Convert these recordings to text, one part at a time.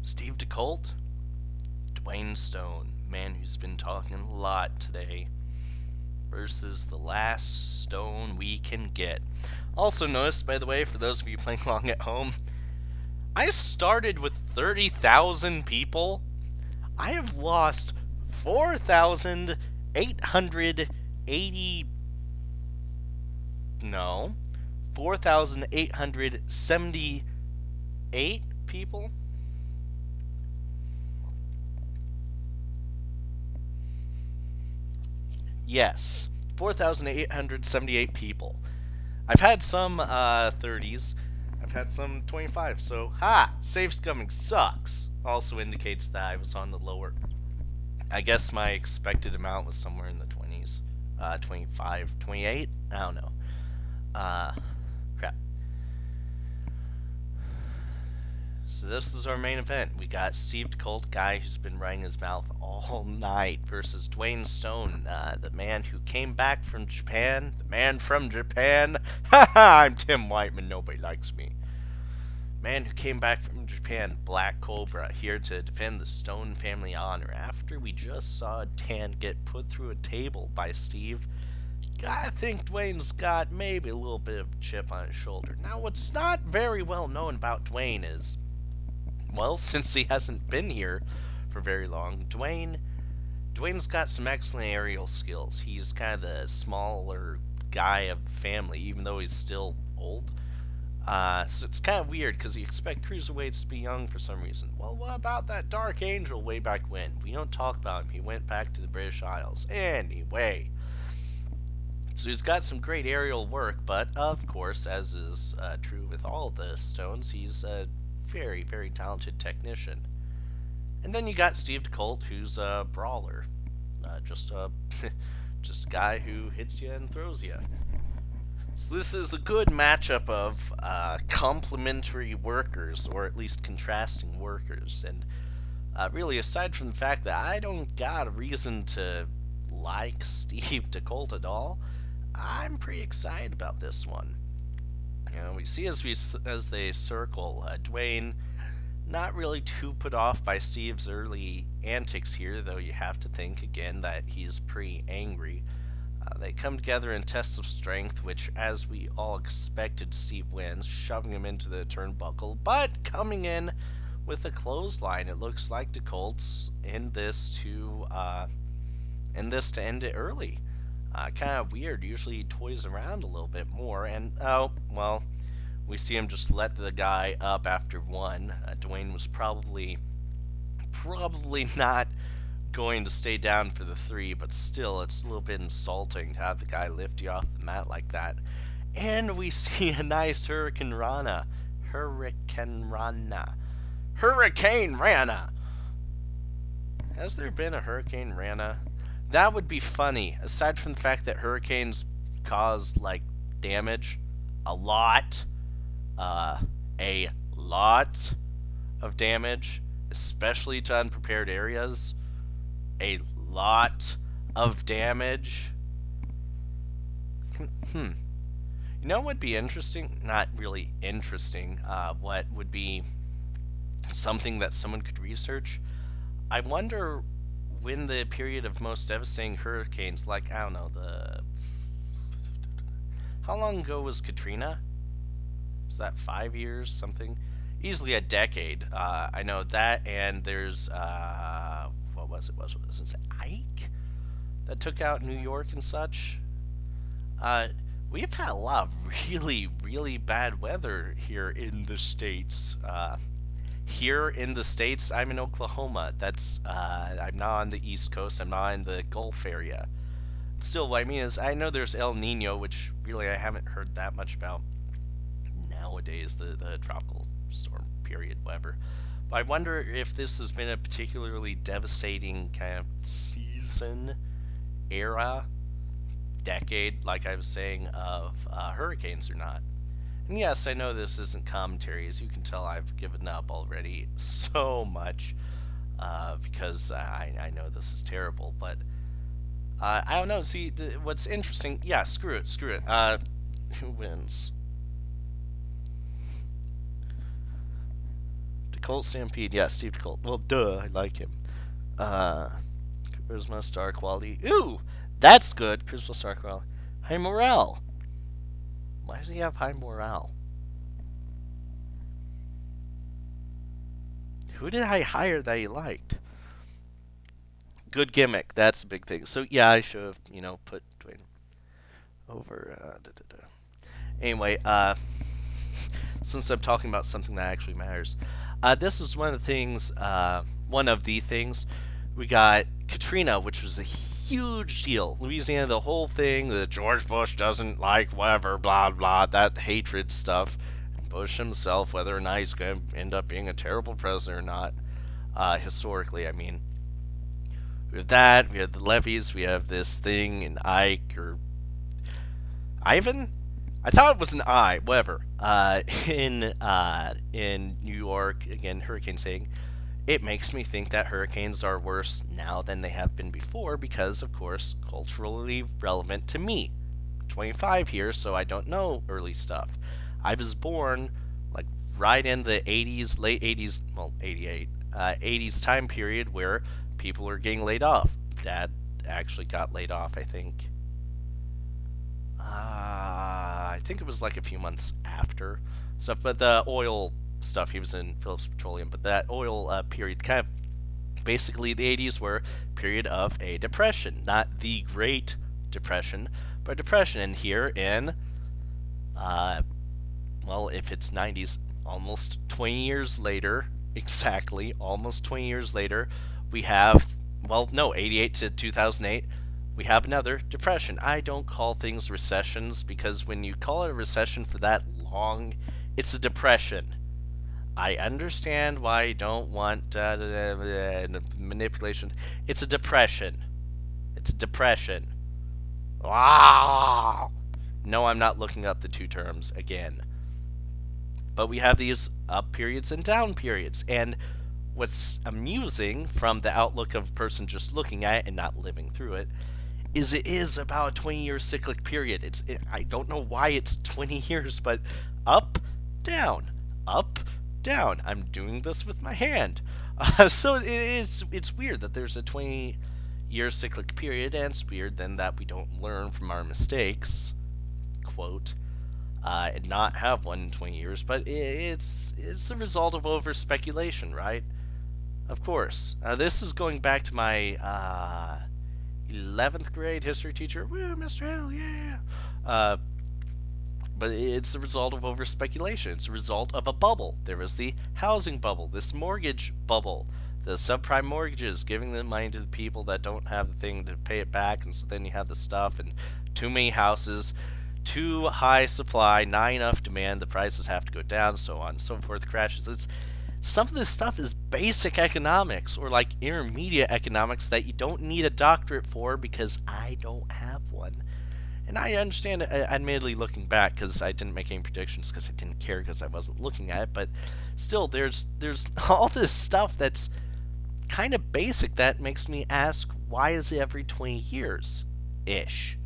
Steve DeColt, Duane Stone, man who's been talking a lot today, versus the last stone we can get. Also notice, by the way, for those of you playing along at home, I started with 30,000 people. I have lost 4,880. No. 4,878 people? Yes. 4,878 people. I've had some 30s. I've had some 25. So, save scumming sucks. Also indicates that I was on the lower. I guess my expected amount was somewhere in the 20s. 25, 28? I don't know. Crap. So this is our main event. We got Steve DeColt, guy who's been running his mouth all night, versus Duane Stone, the man who came back from Japan. The man from Japan. Haha, I'm Tim Whiteman, nobody likes me. Man who came back from Japan, Black Cobra, here to defend the Stone family honor after we just saw Dan get put through a table by Steve. I think Duane's got maybe a little bit of a chip on his shoulder. Now, what's not very well known about Duane is, well, since he hasn't been here for very long, Duane's got some excellent aerial skills. He's kind of the smaller guy of the family, even though he's still old. So it's kind of weird, because you expect cruiserweights to be young for some reason. Well, what about that Dark Angel way back when? We don't talk about him. He went back to the British Isles. Anyway. So he's got some great aerial work, but of course, as is true with all the Stones, he's a very, very talented technician. And then you got Steve DeColt, who's a brawler. Just a guy who hits you and throws you. So this is a good matchup of complementary workers, or at least contrasting workers. And really, aside from the fact that I don't got a reason to like Steve DeColt at all, I'm pretty excited about this one. You know, we see as they circle, Duane not really too put off by Steve's early antics here, though you have to think again that he's pretty angry. They come together in tests of strength, which, as we all expected, Steve wins, shoving him into the turnbuckle, but coming in with a clothesline. It looks like DeColt's in this to end it early. Kind of weird. Usually he toys around a little bit more, and oh well, we see him just let the guy up after one. Duane was probably not going to stay down for the three, but still, it's a little bit insulting to have the guy lift you off the mat like that. And we see a nice hurricanrana. Hurricanrana. Has there been a hurricanrana? That would be funny, aside from the fact that hurricanes cause, like, damage. A lot of damage, especially to unprepared areas. A lot of damage. You know what would be interesting? Not really interesting. What would be something that someone could research? I wonder when the period of most devastating hurricanes, like, I don't know, how long ago was Katrina? Was that 5 years, something? Easily a decade. I know that, and there's, what was it? Was it Ike? That took out New York and such? We've had a lot of really, really bad weather here in the States. Here in the States, I'm in Oklahoma. That's, I'm not on the East Coast, I'm not in the Gulf area. Still, what I mean is, I know there's El Nino, which really I haven't heard that much about nowadays, the tropical storm period, whatever. But I wonder if this has been a particularly devastating kind of season, era, decade, like I was saying, of hurricanes or not. And yes, I know this isn't commentary. As you can tell, I've given up already so much because I know this is terrible. But I don't know. See, what's interesting... Yeah, screw it. Who wins? DeColt Stampede. Yeah, Steve DeColt. Well, duh, I like him. Uh, Charisma, star quality. Ooh, that's good. Charisma, star quality. High morale. Why does he have high morale? Who did I hire that he liked? Good gimmick. That's a big thing. So yeah, I should have, put Duane over. Anyway, since I'm talking about something that actually matters, this is one of the things. One of the things we got Katrina, which was a huge deal. Louisiana, the whole thing. That George Bush doesn't like whatever, blah blah. That hatred stuff. Bush himself, whether or not he's going to end up being a terrible president or not, historically, I mean. We have that. We have the levees. We have this thing in Ike or Ivan. I thought it was an I. Whatever. In New York, again, hurricane saying. It makes me think that hurricanes are worse now than they have been before because, of course, culturally relevant to me. 25 here, so I don't know early stuff. I was born like right in the 80s, late 80s, well, 88, 80s time period where people are getting laid off. Dad actually got laid off, I think. I think it was like a few months after stuff, but the oil stuff, he was in Phillips Petroleum, but that oil period kind of basically the 80s were a period of a depression, not the Great Depression, but a depression. And here in, well, if it's 90s, almost 20 years later, exactly, almost 20 years later, we have, well, no, 88 to 2008, we have another depression. I don't call things recessions because when you call it a recession for that long, it's a depression. I understand why you don't want manipulation. It's a depression. It's a depression. Wow. No, I'm not looking up the two terms again. But we have these up periods and down periods. And what's amusing from the outlook of a person just looking at it and not living through it is it is about a 20-year cyclic period. I don't know why it's 20 years, but up, down, up, down. I'm doing this with my hand. So it's weird that there's a 20-year cyclic period, and it's weird then that we don't learn from our mistakes, quote, and not have one in 20 years. But it's the result of over speculation, right? Of course. This is going back to my 11th grade history teacher. Woo, Mr. Hill, yeah. But it's the result of over speculation. It's the result of a bubble. There was the housing bubble, this mortgage bubble, the subprime mortgages, giving the money to the people that don't have the thing to pay it back, and so then you have the stuff and too many houses, too high supply, not enough demand, the prices have to go down, so on and so forth, crashes. Some of this stuff is basic economics or like intermediate economics that you don't need a doctorate for because I don't have one. And I understand, admittedly, looking back, because I didn't make any predictions because I didn't care because I wasn't looking at it, but still, there's all this stuff that's kind of basic that makes me ask, why is it every 20 years-ish?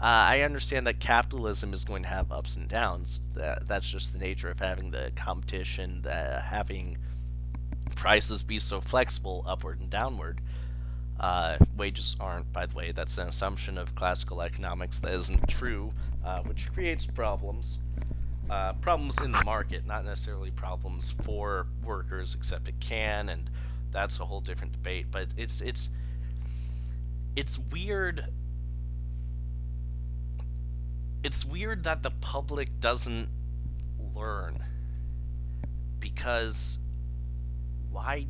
I understand that capitalism is going to have ups and downs. That's just the nature of having the competition, having prices be so flexible upward and downward. Wages aren't, by the way. That's an assumption of classical economics that isn't true, which creates problems. Problems in the market, not necessarily problems for workers, except it can, and that's a whole different debate. But it's weird. It's weird that the public doesn't learn, because why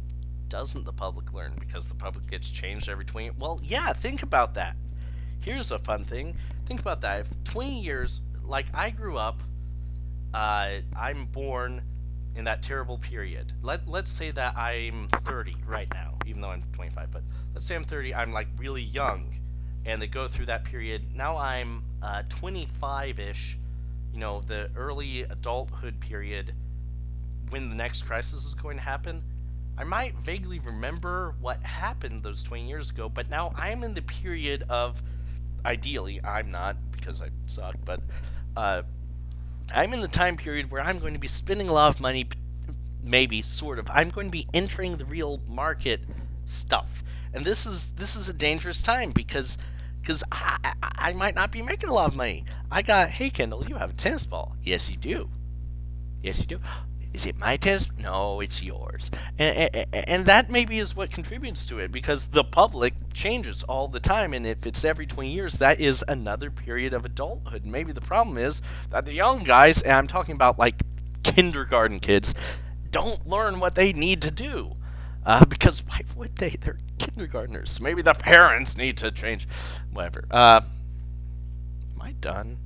doesn't the public learn? Because the public gets changed every 20 years? Well, yeah, think about that. Here's a fun thing. Think about that. If 20 years, like I grew up, I'm born in that terrible period. Let's say that I'm 30 right now, even though I'm 25, but let's say I'm 30, I'm like really young, and they go through that period. Now I'm 25-ish, the early adulthood period, when the next crisis is going to happen. I might vaguely remember what happened those 20 years ago, but now I'm in the period of, ideally, I'm not, because I suck, but I'm in the time period where I'm going to be spending a lot of money, maybe sort of. I'm going to be entering the real market stuff, and this is a dangerous time because I might not be making a lot of money. Hey Kendall, you have a tennis ball. Yes, you do. Yes, you do. Is it my tennis? No, it's yours. And that maybe is what contributes to it because the public changes all the time. And if it's every 20 years, that is another period of adulthood. Maybe the problem is that the young guys, and I'm talking about like kindergarten kids, don't learn what they need to do. Because why would they? They're kindergartners. Maybe the parents need to change. Whatever. Am I done?